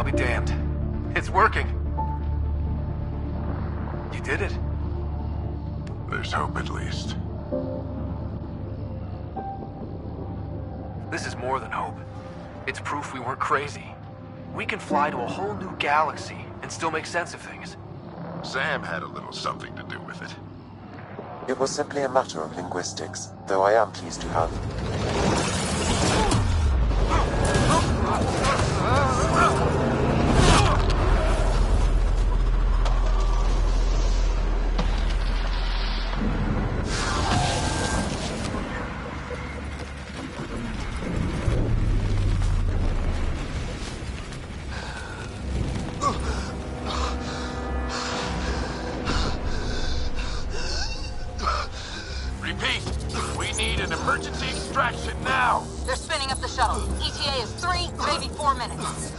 I'll be damned. It's working. You did it. There's hope at least. This is more than hope. It's proof we weren't crazy. We can fly to a whole new galaxy and still make sense of things. Sam had a little something to do with it. It was simply a matter of linguistics, though I am pleased to have. They're spinning up the shuttle. ETA is 3, maybe 4 minutes.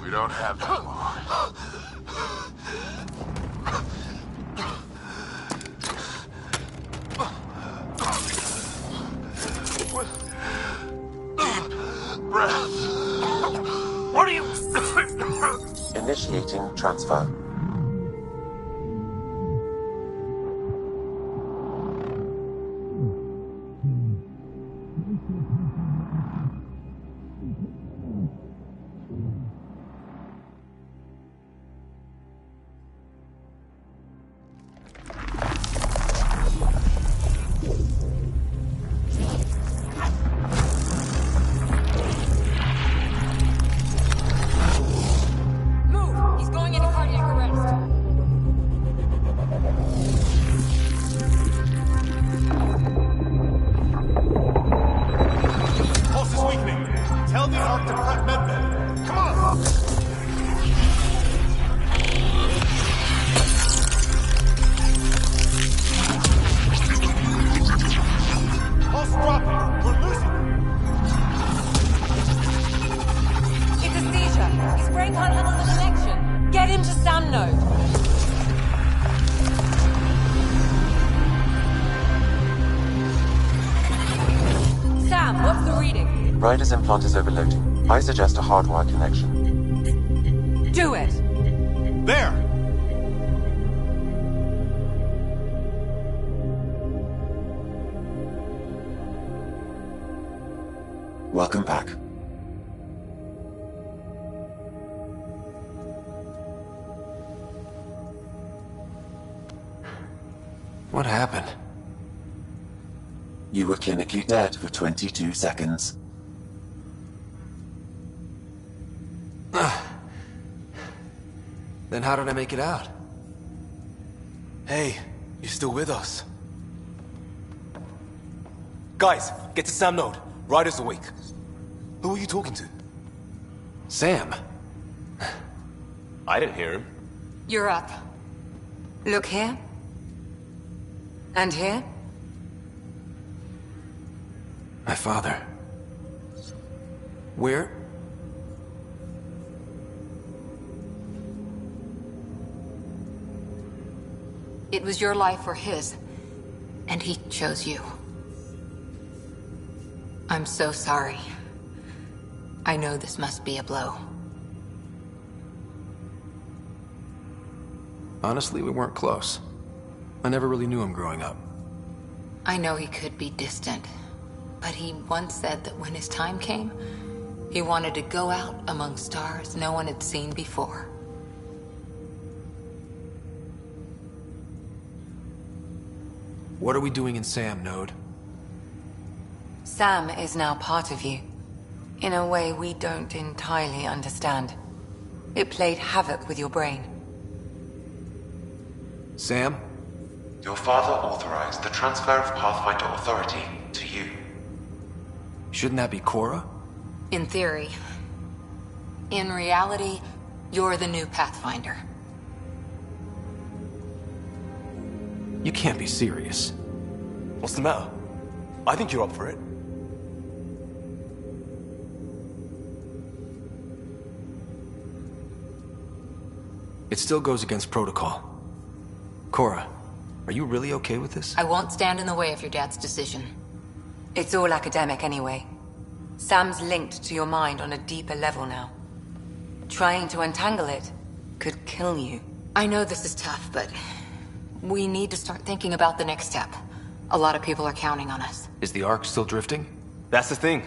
We don't have that long. Deep breath. What are you... Initiating transfer. Ryder's implant is overloading. I suggest a hardwire connection. Do it! There! Welcome back. What happened? You were clinically dead for 22 seconds. Then how did I make it out? Hey, you're still with us. Guys, get to Sam Node. Ryder's awake. Who are you talking to? Sam. I didn't hear him. You're up. Look here. And here. My father. Where? It was your life or his, and he chose you. I'm so sorry. I know this must be a blow. Honestly, we weren't close. I never really knew him growing up. I know he could be distant, but he once said that when his time came, he wanted to go out among stars no one had seen before. What are we doing in Sam, Node? Sam is now part of you, in a way we don't entirely understand. It played havoc with your brain. Sam? Your father authorized the transfer of Pathfinder authority to you. Shouldn't that be Cora? In theory. In reality, you're the new Pathfinder. You can't be serious. What's the matter? I think you're up for it. It still goes against protocol. Cora, are you really okay with this? I won't stand in the way of your dad's decision. It's all academic anyway. Sam's linked to your mind on a deeper level now. Trying to untangle it could kill you. I know this is tough, but we need to start thinking about the next step. A lot of people are counting on us. Is the Ark still drifting? That's the thing.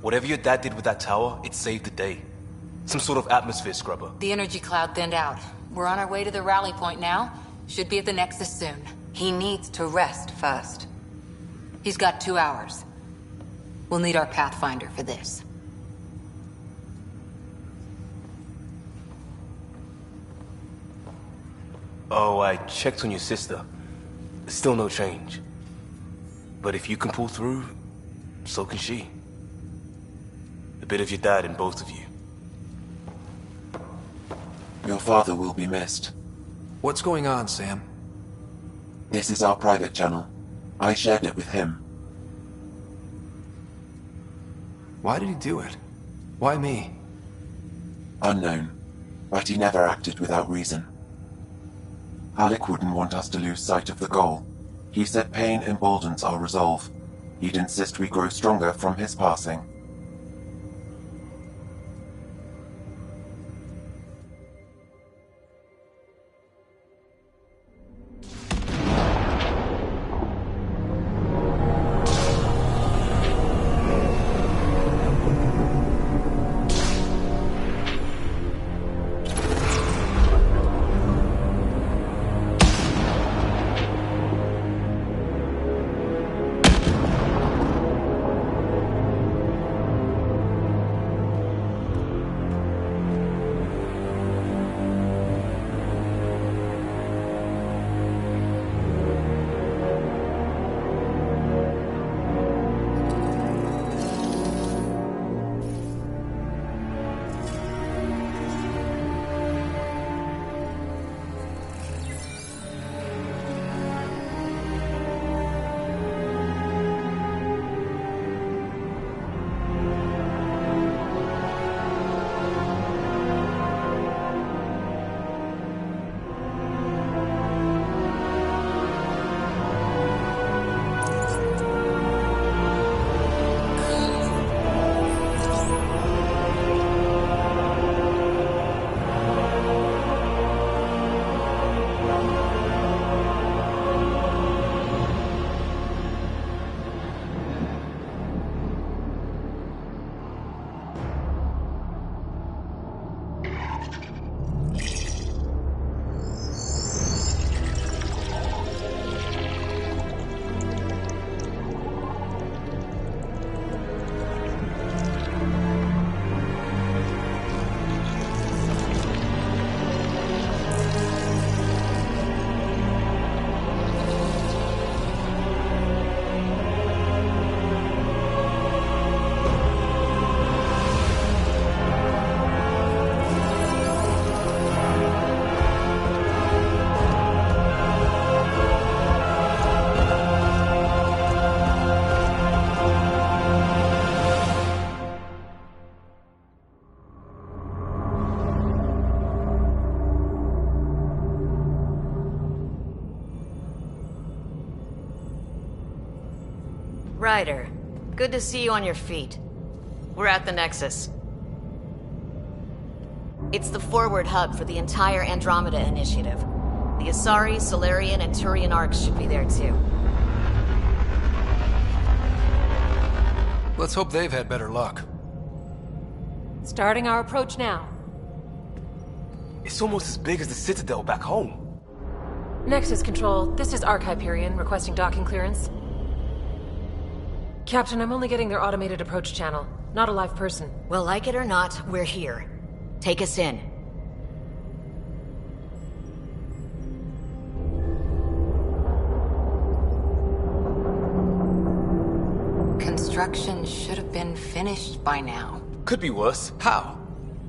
Whatever your dad did with that tower, it saved the day. Some sort of atmosphere scrubber. The energy cloud thinned out. We're on our way to the rally point now. Should be at the Nexus soon. He needs to rest first. He's got 2 hours. We'll need our Pathfinder for this. Oh, I checked on your sister. Still no change. But if you can pull through, so can she. A bit of your dad in both of you. Your father will be missed. What's going on, Sam? This is our private channel. I shared it with him. Why did he do it? Why me? Unknown, but he never acted without reason. Alec wouldn't want us to lose sight of the goal. He said pain emboldens our resolve. He'd insist we grow stronger from his passing. Ryder, good to see you on your feet. We're at the Nexus. It's the forward hub for the entire Andromeda Initiative. The Asari, Solarian, and Turian arcs should be there too. Let's hope they've had better luck. Starting our approach now. It's almost as big as the Citadel back home. Nexus Control, this is Arc Hyperion, requesting docking clearance. Captain, I'm only getting their automated approach channel, not a live person. Well, like it or not, we're here. Take us in. Construction should have been finished by now. Could be worse. How?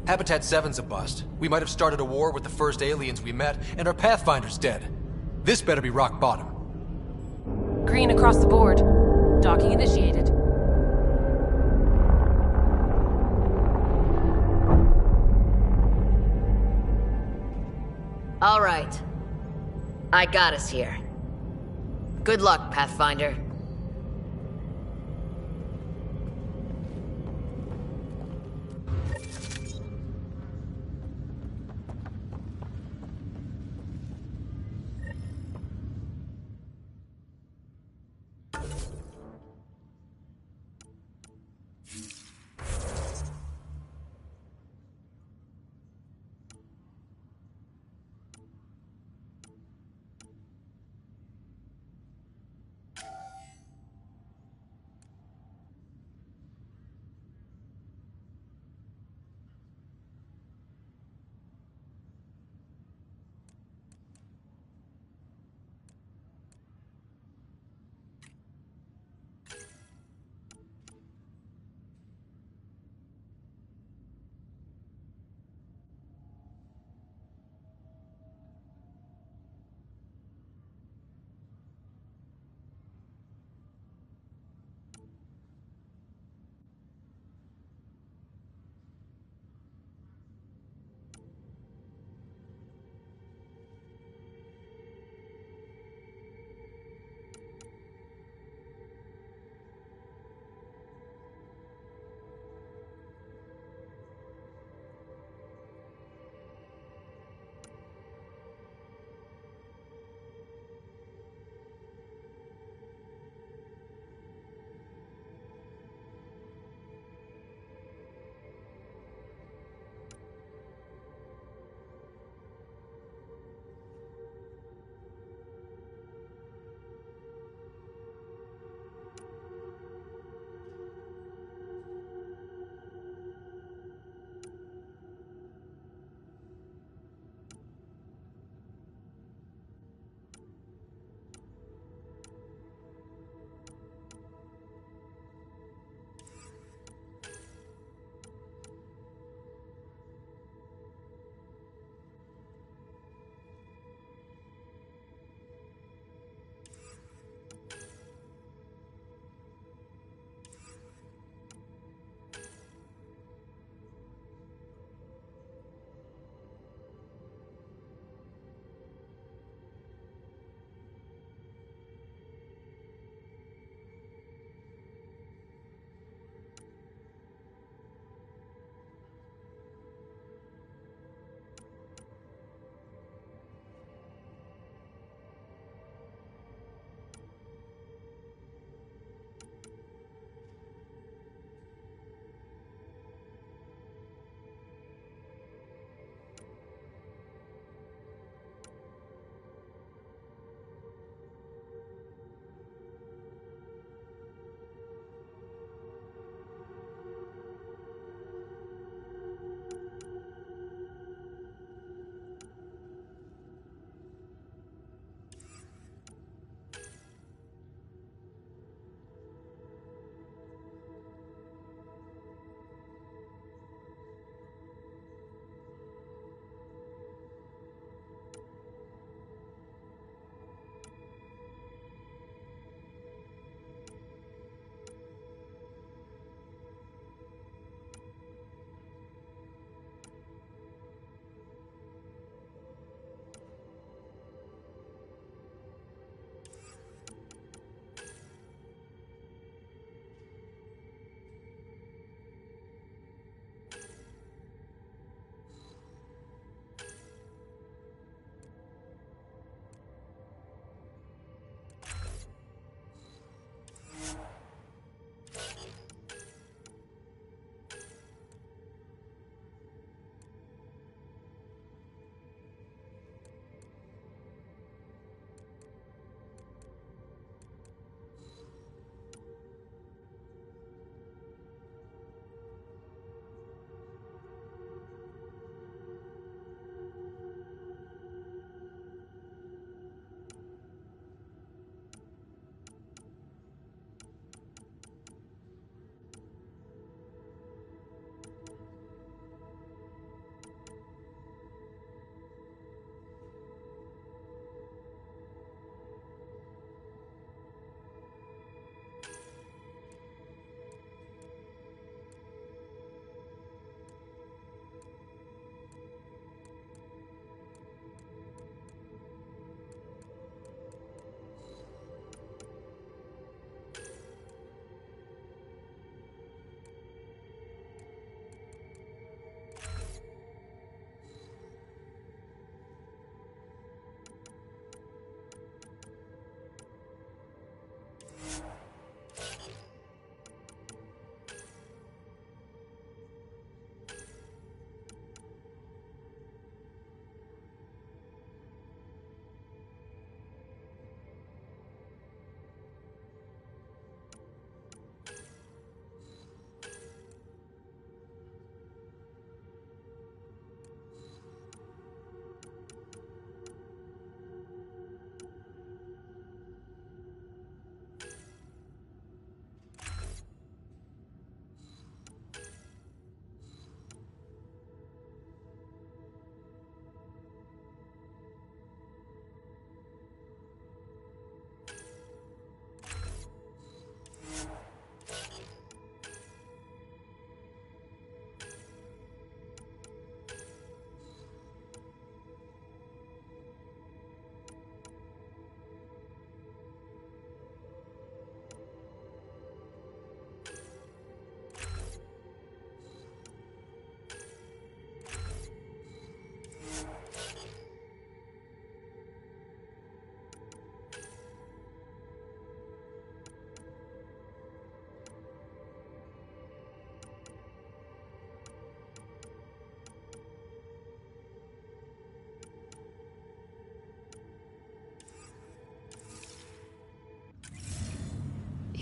Habitat 7's a bust. We might have started a war with the first aliens we met, and our Pathfinder's dead. This better be rock bottom. Green across the board. Docking initiated. All right. I got us here. Good luck, Pathfinder.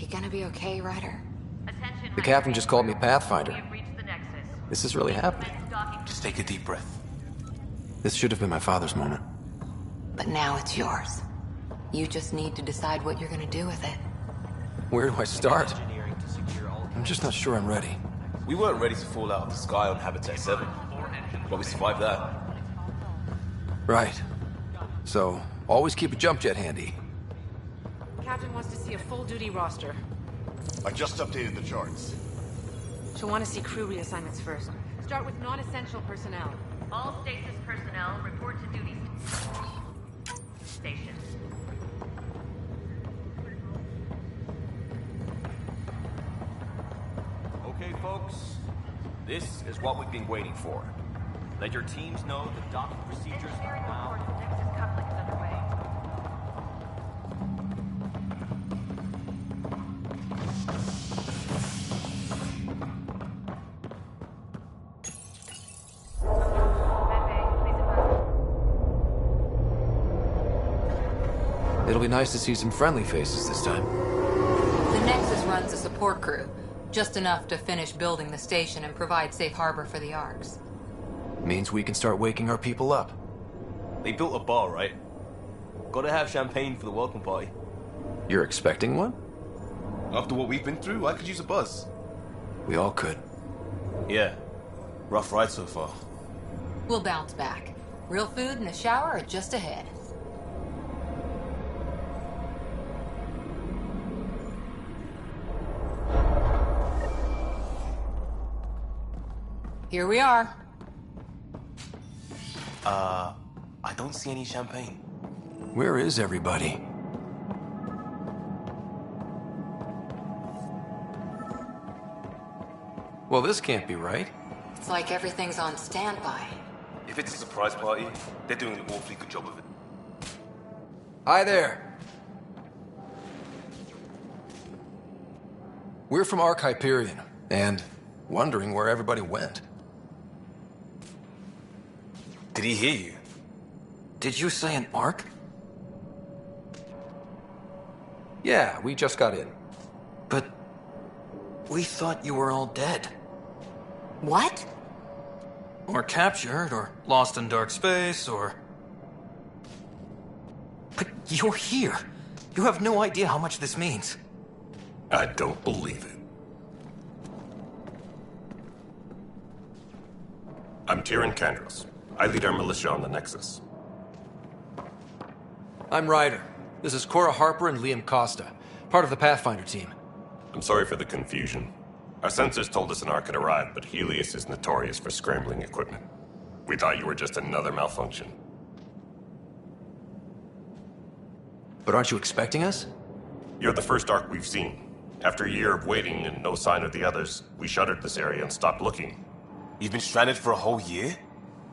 You gonna be okay, Ryder? The captain just called me Pathfinder. This is really happening. Just take a deep breath. This should have been my father's moment. But now it's yours. You just need to decide what you're gonna do with it. Where do I start? I'm just not sure I'm ready. We weren't ready to fall out of the sky on Habitat 7, but we survived that. Right. So, always keep a jump jet handy. Captain wants to see a full-duty roster. I just updated the charts. She'll want to see crew reassignments first. Start with non-essential personnel. All stasis personnel report to duty station. Okay, folks. This is what we've been waiting for. Let your teams know the docking procedures are now. Nexus coupling is underway. It'll be nice to see some friendly faces this time. The Nexus runs a support crew. Just enough to finish building the station and provide safe harbor for the Arks. Means we can start waking our people up. They built a bar, right? Gotta have champagne for the welcome party. You're expecting one? After what we've been through, I could use a buzz. We all could. Yeah. Rough ride so far. We'll bounce back. Real food and a shower are just ahead. Here we are. I don't see any champagne. Where is everybody? Well, this can't be right. It's like everything's on standby. If it's a surprise party, they're doing an awfully good job of it. Hi there. We're from Ark Hyperion, and wondering where everybody went. Did he hear you? Did you say an Ark? Yeah, we just got in. But we thought you were all dead. What? Or captured, or lost in dark space, or... But you're here. You have no idea how much this means. I don't believe it. I'm Tyrion Kandros. I lead our militia on the Nexus. I'm Ryder. This is Cora Harper and Liam Costa, part of the Pathfinder team. I'm sorry for the confusion. Our sensors told us an Ark had arrived, but Helios is notorious for scrambling equipment. We thought you were just another malfunction. But aren't you expecting us? You're the first Ark we've seen. After a year of waiting and no sign of the others, we shuttered this area and stopped looking. You've been stranded for a whole year?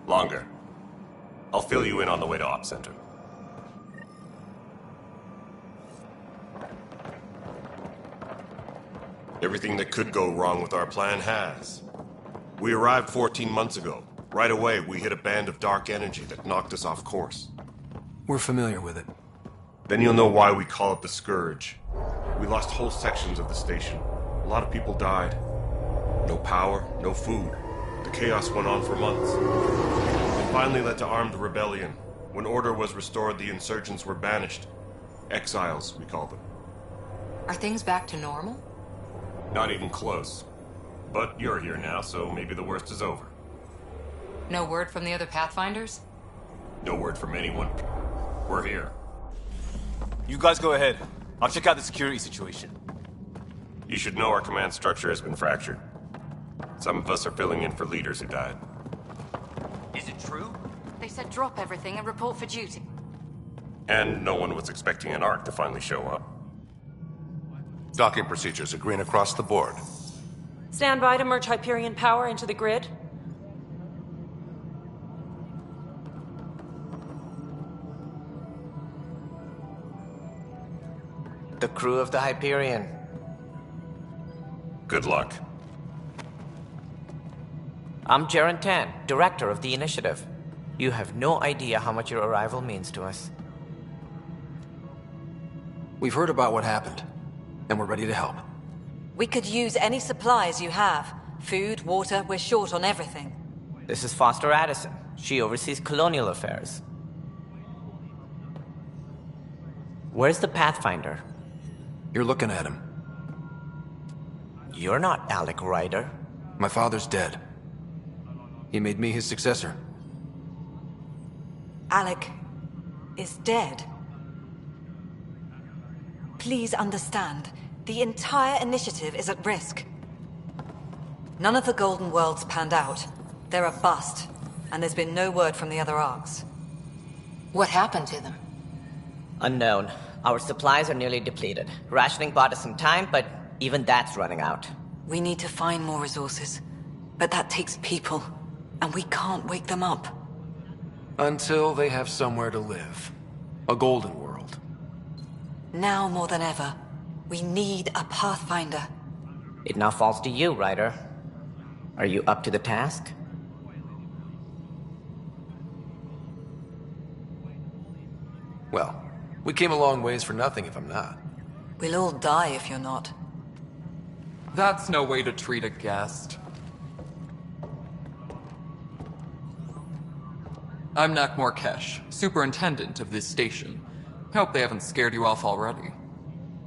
Longer. I'll fill you in on the way to Op Center. Everything that could go wrong with our plan has. We arrived 14 months ago. Right away, we hit a band of dark energy that knocked us off course. We're familiar with it. Then you'll know why we call it the Scourge. We lost whole sections of the station. A lot of people died. No power, no food. The chaos went on for months. It finally led to armed rebellion. When order was restored, the insurgents were banished. Exiles, we call them. Are things back to normal? Not even close. But you're here now, so maybe the worst is over. No word from the other Pathfinders? No word from anyone. We're here. You guys go ahead. I'll check out the security situation. You should know our command structure has been fractured. Some of us are filling in for leaders who died. Is it true? They said drop everything and report for duty. And no one was expecting an Ark to finally show up. Docking procedures are green across the board. Stand by to merge Hyperion power into the grid. The crew of the Hyperion. Good luck. I'm Jaren Tan, director of the initiative. You have no idea how much your arrival means to us. We've heard about what happened. and we're ready to help. We could use any supplies you have. Food, water, we're short on everything. This is Foster Addison. She oversees colonial affairs. Where's the Pathfinder? You're looking at him. You're not Alec Ryder. My father's dead. He made me his successor. Alec is dead. Please understand, the entire initiative is at risk. None of the Golden Worlds panned out. They're a bust, and there's been no word from the other arcs. What happened to them? Unknown. Our supplies are nearly depleted. Rationing bought us some time, but even that's running out. We need to find more resources, but that takes people, and we can't wake them up. Until they have somewhere to live. A golden world. Now more than ever, we need a Pathfinder. It now falls to you, Ryder. Are you up to the task? Well, we came a long ways for nothing if I'm not. We'll all die if you're not. That's no way to treat a guest. I'm Nak Morkesh, superintendent of this station. Hope they haven't scared you off already.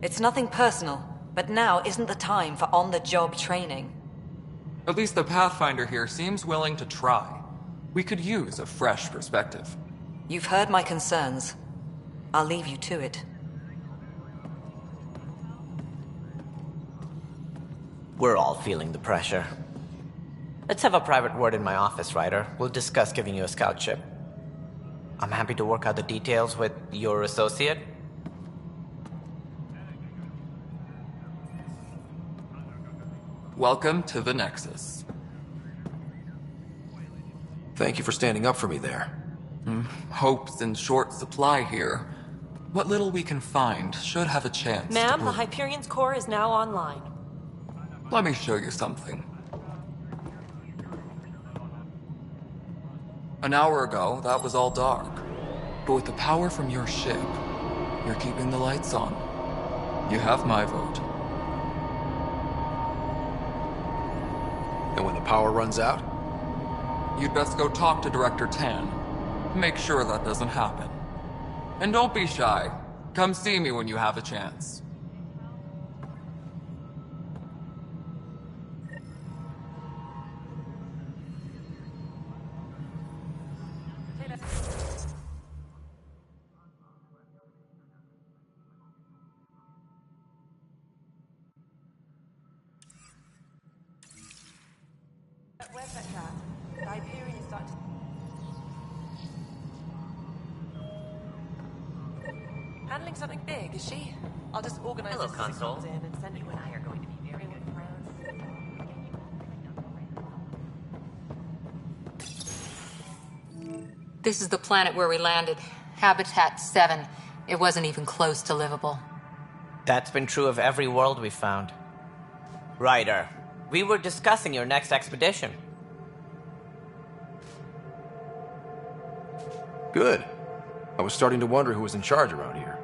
It's nothing personal, but now isn't the time for on-the-job training. At least the Pathfinder here seems willing to try. We could use a fresh perspective. You've heard my concerns. I'll leave you to it. We're all feeling the pressure. Let's have a private word in my office, Ryder. We'll discuss giving you a scout ship. I'm happy to work out the details with your associate. Welcome to the Nexus. Thank you for standing up for me there. Hope's in short supply here. What little we can find should have a chance. Ma'am, the Hyperion's core is now online. Let me show you something. An hour ago, that was all dark. But with the power from your ship, you're keeping the lights on. You have my vote. And when the power runs out? You'd best go talk to Director Tan. Make sure that doesn't happen. And don't be shy. Come see me when you have a chance. Where's that cat? The Hyperion is starting to... Handling something big, is she? I'll just organize Hello, this as it Console. comes in and send you and I are going to be very good friends. This is the planet where we landed. Habitat 7. It wasn't even close to livable. That's been true of every world we've found. Ryder, we were discussing your next expedition. Good. I was starting to wonder who was in charge around here.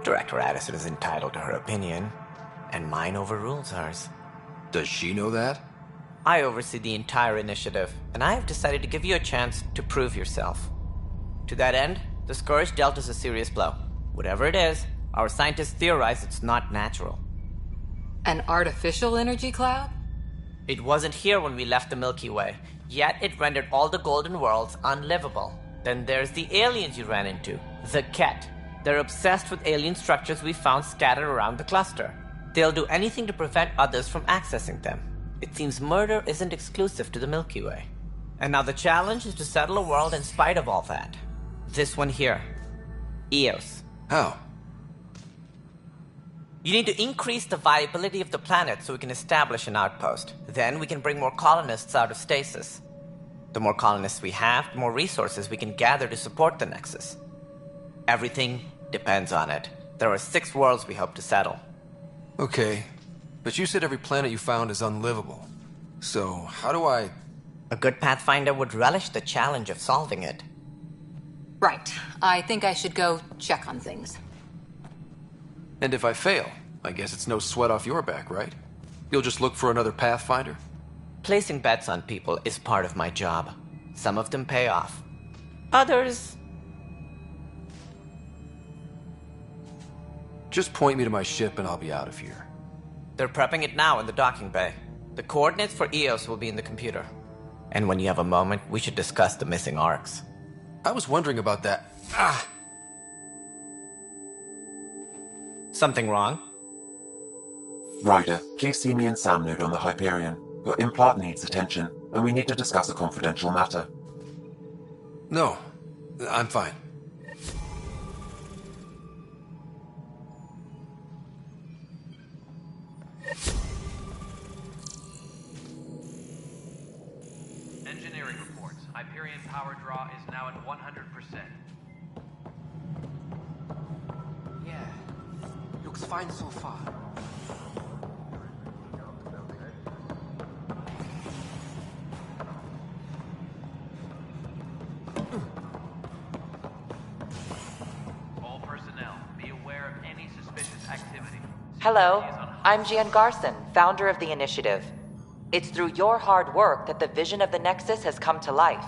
Director Addison is entitled to her opinion, and mine overrules hers. Does she know that? I oversee the entire initiative, and I have decided to give you a chance to prove yourself. To that end, the Scourge dealt us a serious blow. Whatever it is, our scientists theorize it's not natural. An artificial energy cloud? It wasn't here when we left the Milky Way, yet it rendered all the Golden Worlds unlivable. Then there's the aliens you ran into, the Ket. They're obsessed with alien structures we found scattered around the cluster. They'll do anything to prevent others from accessing them. It seems murder isn't exclusive to the Milky Way. And now the challenge is to settle a world in spite of all that. This one here. Eos. How? You need to increase the viability of the planet so we can establish an outpost. Then we can bring more colonists out of stasis. The more colonists we have, the more resources we can gather to support the Nexus. Everything depends on it. There are 6 worlds we hope to settle. Okay, but you said every planet you found is unlivable. So, how do I... A good Pathfinder would relish the challenge of solving it. Right. I think I should go check on things. And if I fail, I guess it's no sweat off your back, right? You'll just look for another Pathfinder? Placing bets on people is part of my job. Some of them pay off. Others... Just point me to my ship and I'll be out of here. They're prepping it now in the docking bay. The coordinates for EOS will be in the computer. And when you have a moment, we should discuss the missing arcs. I was wondering about that. Something wrong? Ryder, please see me and Sam Node on the Hyperion. Your implant needs attention, and we need to discuss a confidential matter. No, I'm fine. Engineering reports. Hyperion power draw is now at 100%. Yeah, looks fine so far. All personnel, be aware of any suspicious activity. Hello, I'm Gian Garson, founder of the initiative. It's through your hard work that the vision of the Nexus has come to life.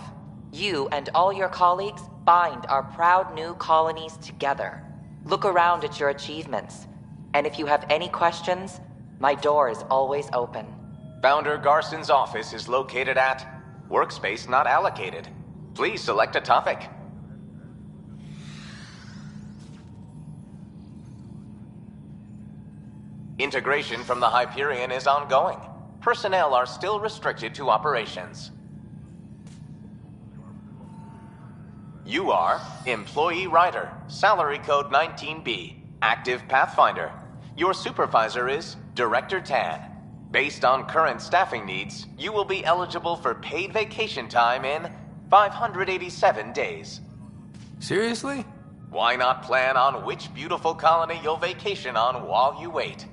You and all your colleagues bind our proud new colonies together. Look around at your achievements. And if you have any questions, my door is always open. Founder Garson's office is located at Workspace Not Allocated. Please select a topic. Integration from the Hyperion is ongoing. Personnel are still restricted to operations. You are Employee Rider, Salary Code 19B, Active Pathfinder. Your supervisor is Director Tan. Based on current staffing needs, you will be eligible for paid vacation time in 587 days. Seriously? Why not plan on which beautiful colony you'll vacation on while you wait?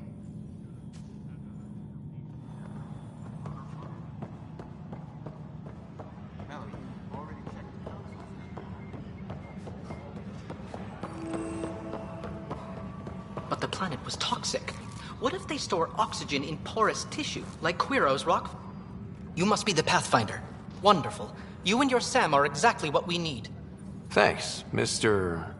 But the planet was toxic. What if they store oxygen in porous tissue, like Quiro's rock? You must be the Pathfinder. Wonderful. You and your Sam are exactly what we need. Thanks, Mr.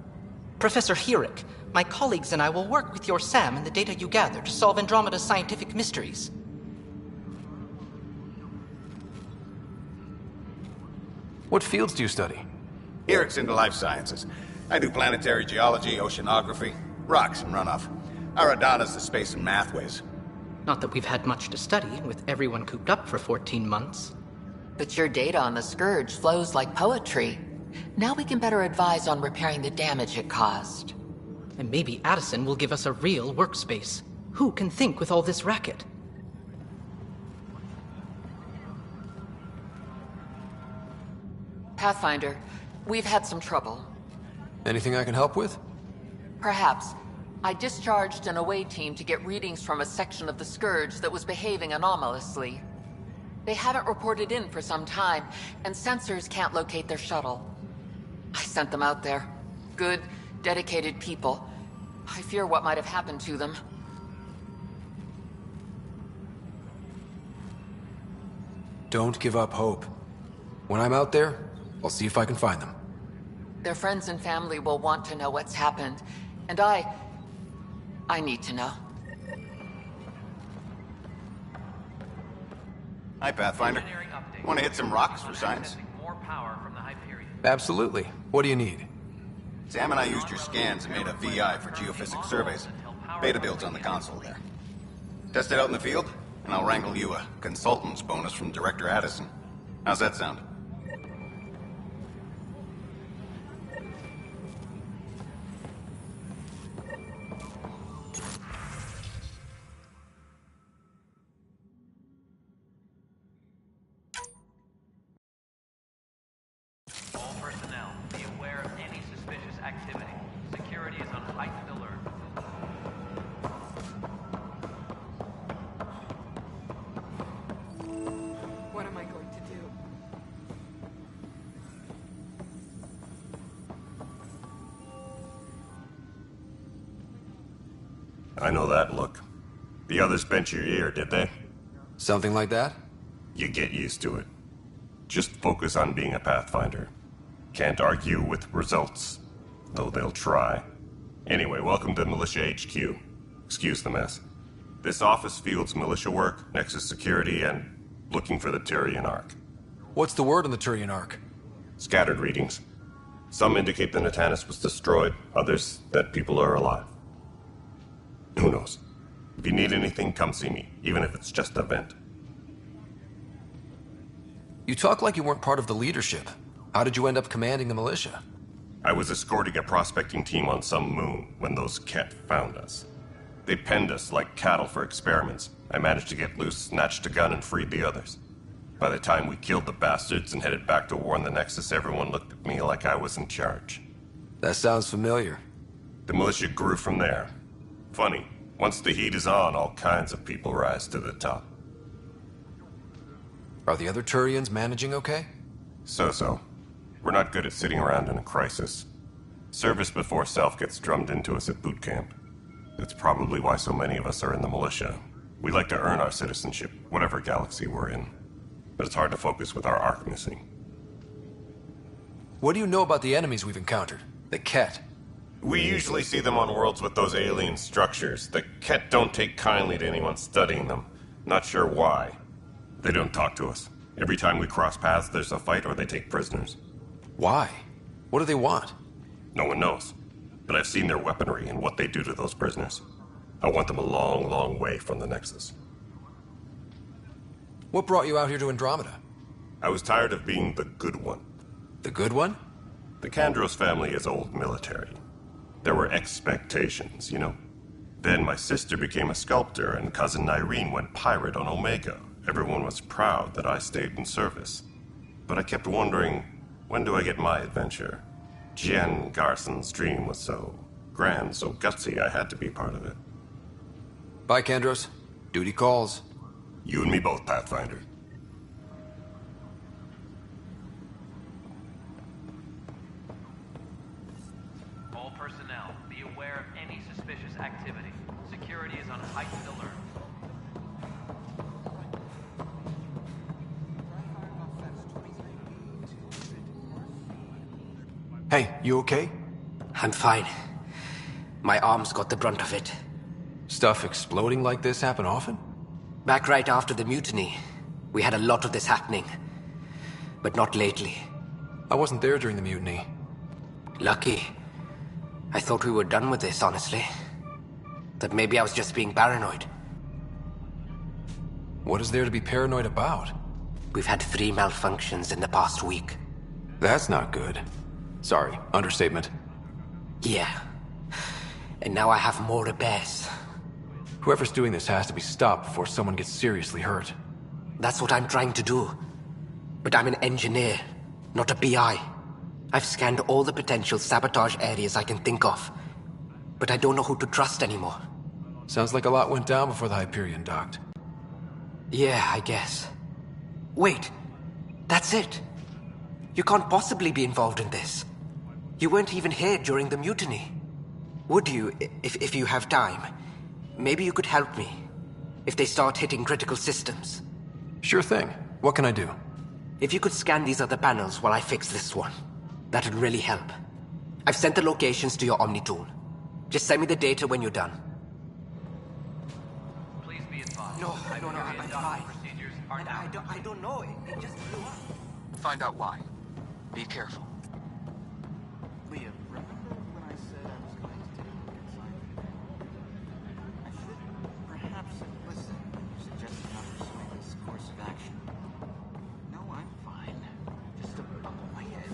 Professor Herrick, my colleagues and I will work with your Sam and the data you gather to solve Andromeda's scientific mysteries. What fields do you study? Herrick's into life sciences. I do planetary geology, oceanography, rocks and runoff. Aradana's the space and mathways. Not that we've had much to study, with everyone cooped up for 14 months. But your data on the Scourge flows like poetry. Now we can better advise on repairing the damage it caused. And maybe Addison will give us a real workspace. Who can think with all this racket? Pathfinder, we've had some trouble. Anything I can help with? Perhaps. I discharged an away team to get readings from a section of the Scourge that was behaving anomalously. They haven't reported in for some time, and sensors can't locate their shuttle. I sent them out there. Good, dedicated people. I fear what might have happened to them. Don't give up hope. When I'm out there, I'll see if I can find them. Their friends and family will want to know what's happened, and I need to know. Hi, Pathfinder. Want to hit some rocks for science? More power from the Hyperion. Absolutely. What do you need? Sam and I used your scans and made a VI for geophysics surveys. Beta builds on the console there. Test it out in the field, and I'll wrangle you a consultant's bonus from Director Addison. How's that sound? All personnel, be aware of any suspicious activity. Security is on heightened alert. What am I going to do? I know that look. The others bent your ear, did they? Something like that? You get used to it. Just focus on being a Pathfinder. Can't argue with results, though they'll try. Anyway, welcome to Militia HQ. Excuse the mess. This office fields militia work, Nexus security, and looking for the Turian Ark. What's the word on the Turian Ark? Scattered readings. Some indicate the Natanus was destroyed, others that people are alive. Who knows? If you need anything, come see me, even if it's just a vent. You talk like you weren't part of the leadership. How did you end up commanding the militia? I was escorting a prospecting team on some moon when those Ket found us. They penned us like cattle for experiments. I managed to get loose, snatched a gun, and freed the others. By the time we killed the bastards and headed back to war in the Nexus, everyone looked at me like I was in charge. That sounds familiar. The militia grew from there. Funny, once the heat is on, all kinds of people rise to the top. Are the other Turians managing okay? So-so. We're not good at sitting around in a crisis. Service before self gets drummed into us at boot camp. That's probably why so many of us are in the militia. We like to earn our citizenship, whatever galaxy we're in. But it's hard to focus with our Ark missing. What do you know about the enemies we've encountered? The Ket? We usually see them on worlds with those alien structures. The Ket don't take kindly to anyone studying them. Not sure why. They don't talk to us. Every time we cross paths, there's a fight or they take prisoners. Why? What do they want? No one knows. But I've seen their weaponry and what they do to those prisoners. I want them a long, long way from the Nexus. What brought you out here to Andromeda? I was tired of being the good one. The good one? The Kandros family is old military. There were expectations, you know? Then my sister became a sculptor and cousin Irene went pirate on Omega. Everyone was proud that I stayed in service. But I kept wondering, when do I get my adventure? Jian Garson's dream was so grand, so gutsy, I had to be part of it. Bye, Kandros. Duty calls. You and me both, Pathfinder. All personnel, be aware of any suspicious activity. Security is on heightened alert. Hey, you okay? I'm fine. My arms got the brunt of it. Stuff exploding like this happen often? Back right after the mutiny, we had a lot of this happening. But not lately. I wasn't there during the mutiny. Lucky. I thought we were done with this, honestly. That maybe I was just being paranoid. What is there to be paranoid about? We've had 3 malfunctions in the past week. That's not good. Sorry, understatement. Yeah. And now I have more repairs. Whoever's doing this has to be stopped before someone gets seriously hurt. That's what I'm trying to do. But I'm an engineer, not a BI. I've scanned all the potential sabotage areas I can think of. But I don't know who to trust anymore. Sounds like a lot went down before the Hyperion docked. Yeah, I guess. Wait. That's it. You can't possibly be involved in this. You weren't even here during the mutiny. Would you, if you have time? Maybe you could help me. If they start hitting critical systems. Sure thing. What can I do? If you could scan these other panels while I fix this one, that'd really help. I've sent the locations to your Omni tool. Just send me the data when you're done. Please be advised. No, I don't know. I'm fine. Procedures are now. I don't know. It just blew up. Find out why. Be careful. Liam, remember when I said I was going to take a look inside? I should perhaps have listened when you suggested not pursuing this course of action. No, I'm fine. Just a bump on my head.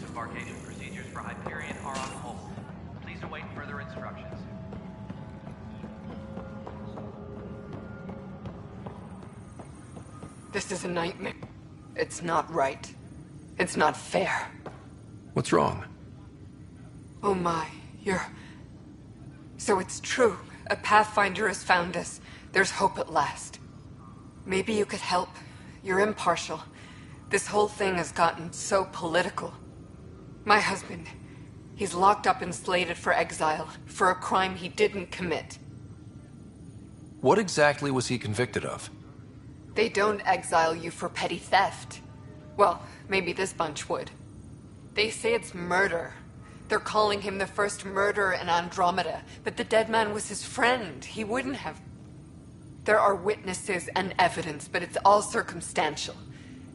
Embarkation procedures for Hyperion are on hold. Please await further instructions. This is a nightmare. It's not right. It's not fair. What's wrong? Oh my, you're... So it's true. A Pathfinder has found us. There's hope at last. Maybe you could help. you're impartial. This whole thing has gotten so political. My husband, he's locked up and slated for exile for a crime he didn't commit. What exactly was he convicted of? They don't exile you for petty theft. Well, maybe this bunch would. They say it's murder. They're calling him the first murderer in Andromeda, but the dead man was his friend. He wouldn't have... There are witnesses and evidence, but it's all circumstantial.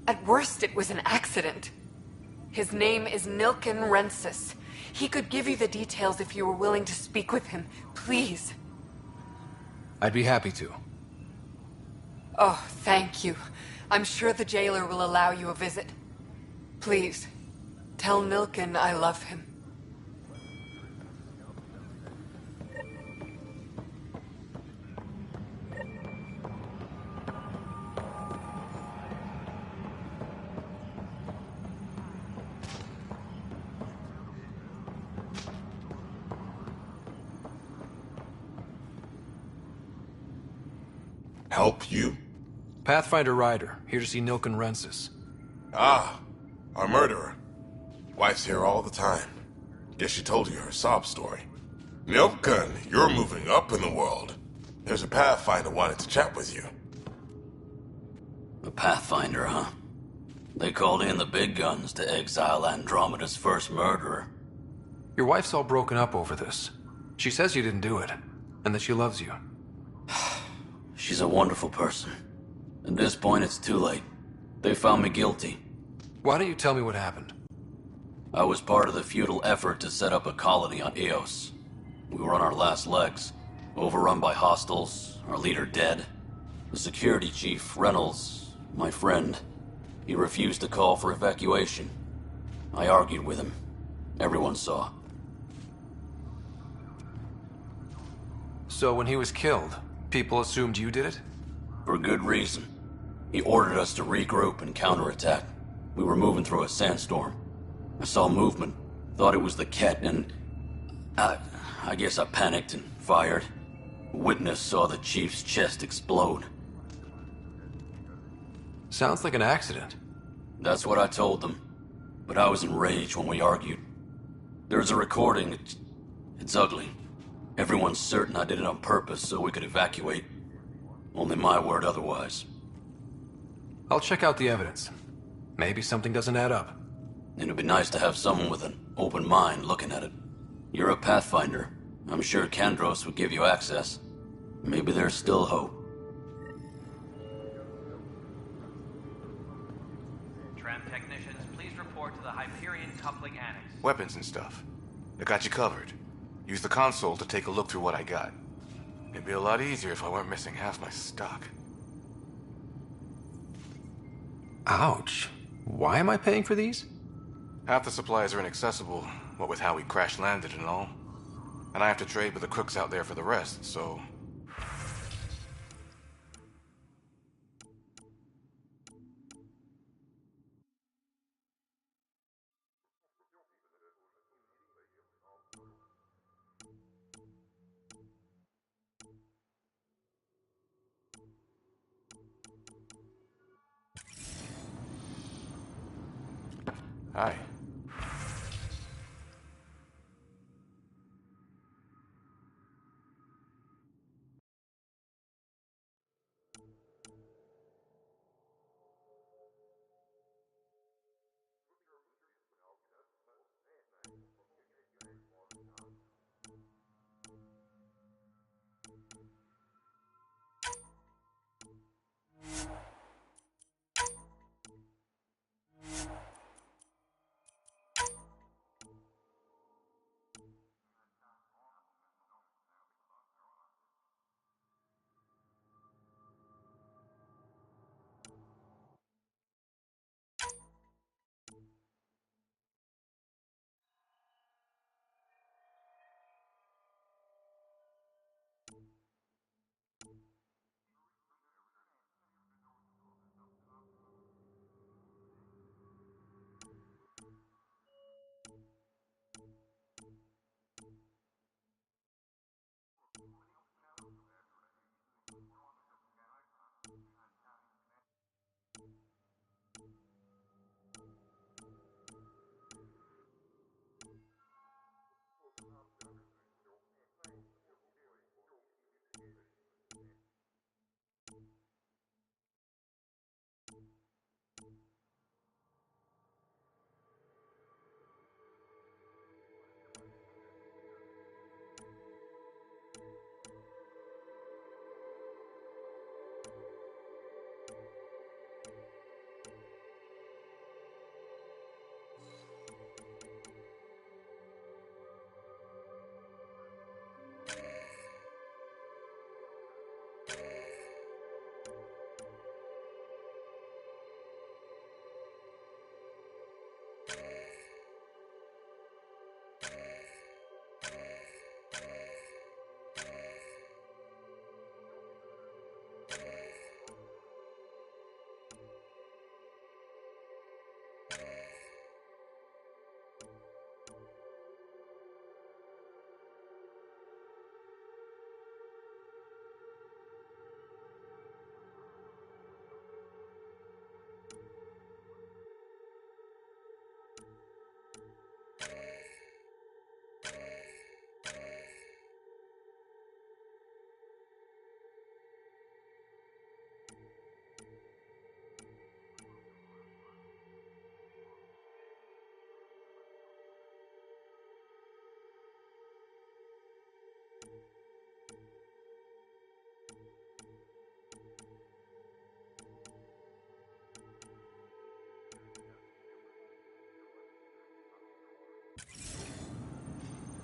At worst, it was an accident. His name is Nilken Rensis. He could give you the details if you were willing to speak with him. Please. I'd be happy to. Oh, thank you. I'm sure the jailer will allow you a visit. Please, tell Nilken I love him. Help you? Pathfinder Ryder, here to see Nilken Rensis. Ah, our murderer. Wife's here all the time. Guess she told you her sob story. Nilken, you're moving up in the world. There's a Pathfinder wanted to chat with you. A Pathfinder, huh? They called in the big guns to exile Andromeda's first murderer. Your wife's all broken up over this. She says you didn't do it, and that she loves you. She's a wonderful person. At this point, it's too late. They found me guilty. Why don't you tell me what happened? I was part of the futile effort to set up a colony on Eos. We were on our last legs, overrun by hostiles, our leader dead. The security chief, Reynolds, my friend, he refused to call for evacuation. I argued with him. Everyone saw. So when he was killed, people assumed you did it? For good reason. He ordered us to regroup and counterattack. We were moving through a sandstorm. I saw movement, thought it was the Ket, and... I guess I panicked and fired. A witness saw the chief's chest explode. Sounds like an accident. That's what I told them. But I was enraged when we argued. There's a recording. It's ugly. Everyone's certain I did it on purpose so we could evacuate. Only my word otherwise. I'll check out the evidence. Maybe something doesn't add up. It'd be nice to have someone with an open mind looking at it. You're a Pathfinder. I'm sure Kandros would give you access. Maybe there's still hope. Tram technicians, please report to the Hyperion Coupling Annex. Weapons and stuff. I got you covered. Use the console to take a look through what I got. It'd be a lot easier if I weren't missing half my stock. Ouch. Why am I paying for these? Half the supplies are inaccessible, what with how we crash-landed and all. And I have to trade with the crooks out there for the rest, so... Hi.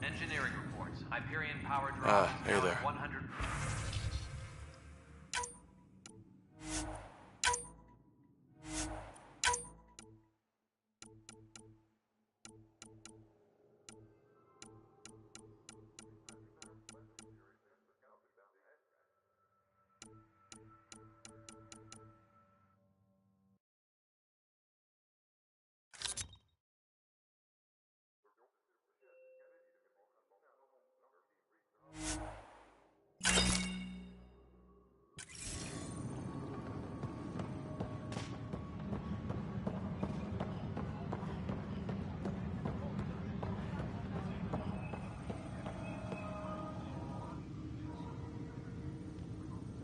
Engineering reports. Hyperion power drop. Hey there. 100.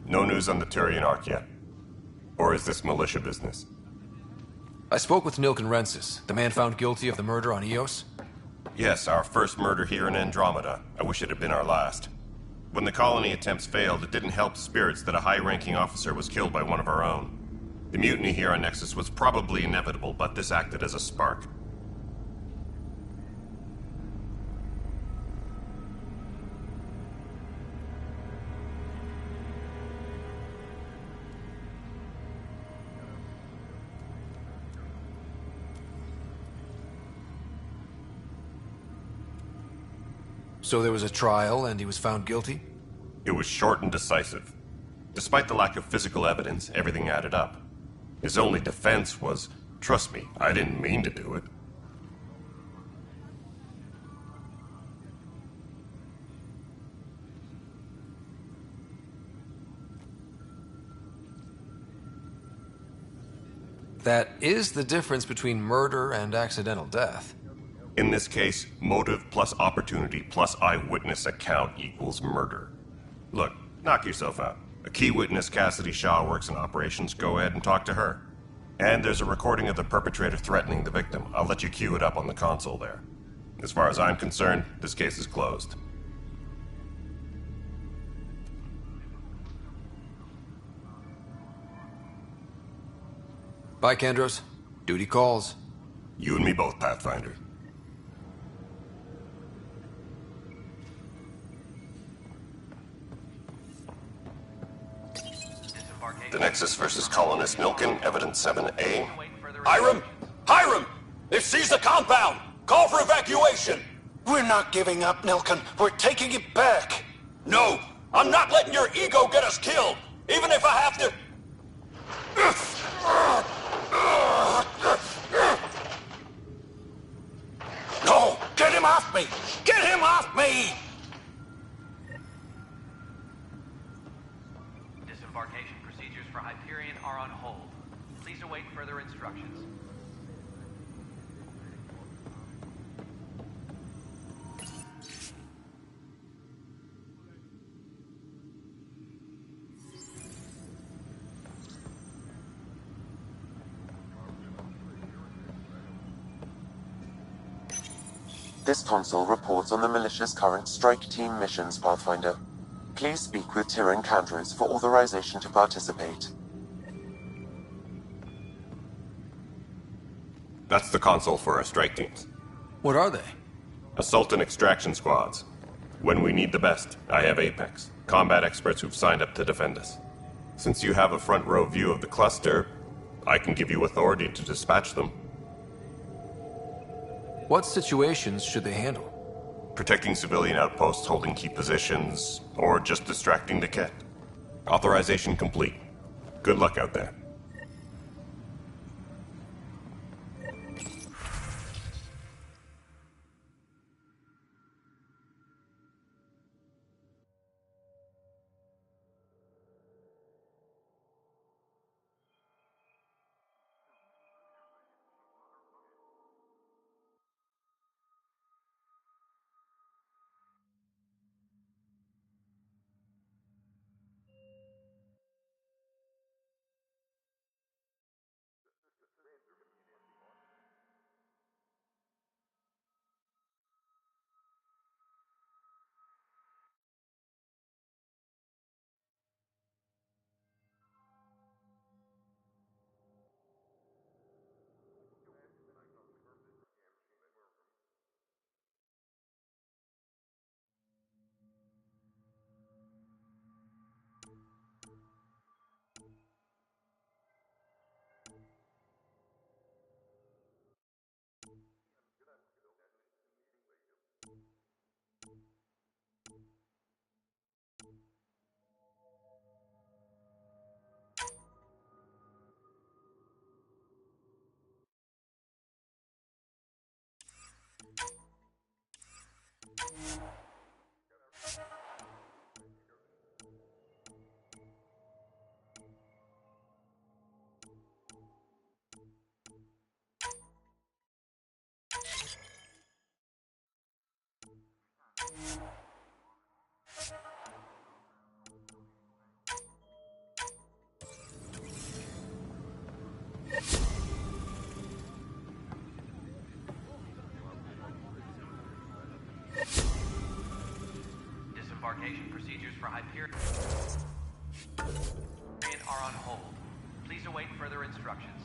No news on the Turian Ark yet? Or is this militia business? I spoke with Nilken Rensis, the man found guilty of the murder on Eos. Yes, our first murder here in Andromeda. I wish it had been our last. When the colony attempts failed, it didn't help spirits that a high-ranking officer was killed by one of our own. The mutiny here on Nexus was probably inevitable, but this acted as a spark. So there was a trial and he was found guilty? It was short and decisive. Despite the lack of physical evidence, everything added up. His only defense was, trust me, I didn't mean to do it. That is the difference between murder and accidental death. In this case, motive plus opportunity plus eyewitness account equals murder. Look, knock yourself out. A key witness, Cassidy Shaw, works in operations. Go ahead and talk to her. And there's a recording of the perpetrator threatening the victim. I'll let you cue it up on the console there. As far as I'm concerned, this case is closed. Bye, Kendros. Duty calls. You and me both, Pathfinder. The Nexus versus Colonist Nilken, Evidence 7A. Hiram! Hiram! They've seized the compound! Call for evacuation! We're not giving up, Nilken. We're taking it back. No! I'm not letting your ego get us killed! Even if I have to... No! Get him off me! Get him off me! Disembarkation procedures for Hyperion are on hold. Please await further instructions. This console reports on the militia's current strike team missions, Pathfinder. Please speak with Tyrion Candros for authorization to participate. That's the console for our strike teams. What are they? Assault and extraction squads. When we need the best, I have Apex. Combat experts who've signed up to defend us. Since you have a front row view of the cluster, I can give you authority to dispatch them. What situations should they handle? Protecting civilian outposts holding key positions, or just distracting the Ket. Authorization complete. Good luck out there. Disembarkation procedures for Hyperion are on hold. Please await further instructions.